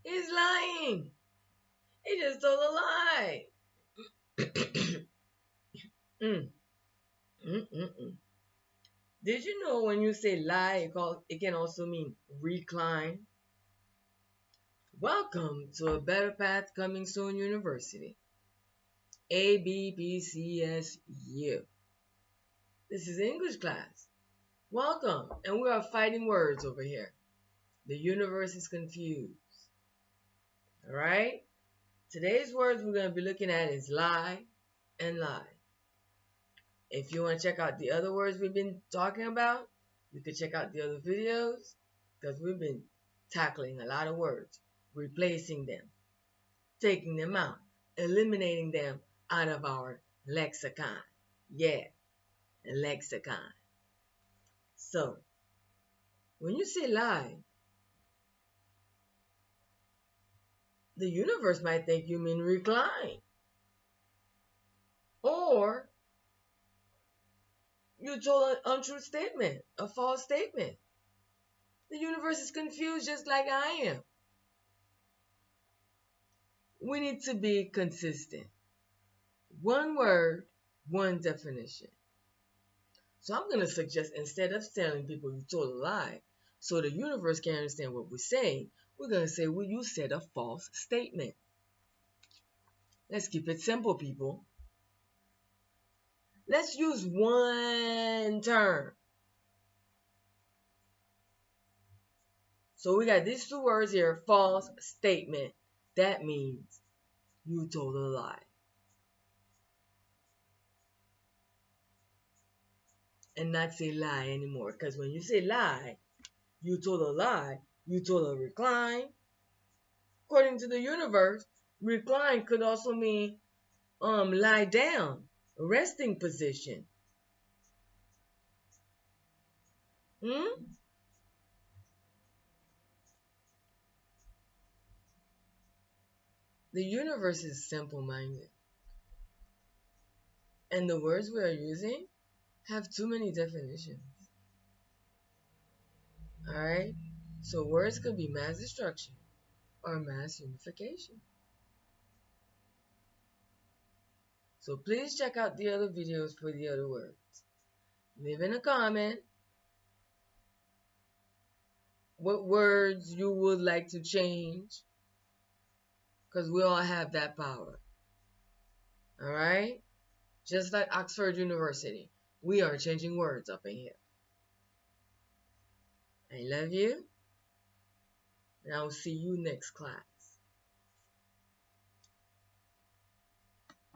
He's lying. He just told a lie. mm, mm, mm, mm. Did you know when you say lie, it can also mean recline? Welcome to A Better Path Coming Soon University, ABPCSU. This is English class. Welcome, and we are fighting words over here. The universe is confused. All right? Today's words we're going to be looking at is lie and lie. If you want to check out the other words we've been talking about, you can check out the other videos because we've been tackling a lot of words, replacing them, taking them out, eliminating them out of our lexicon. Yeah, lexicon. So, when you say lie, the universe might think you mean recline. Or you told an untrue statement, a false statement. The universe is confused just like I am. We need to be consistent. One word, one definition. So I'm going to suggest instead of telling people you told a lie, so the universe can understand what we're saying, we're going to say, well, you said a false statement. Let's keep it simple, people. Let's use one term. So we got these two words here, false statement. That means you told a lie. And not say lie anymore. Because when you say lie, you told a lie, you told a recline. According to the universe, recline could also mean lie down, resting position. Hmm? The universe is simple-minded. And the words we are using have too many definitions. Alright? So words could be mass destruction or mass unification. So please check out the other videos for the other words. Leave in a comment what words you would like to change, because we all have that power. Alright? Just like Oxford University, we are changing words up in here. I love you, and I will see you next class.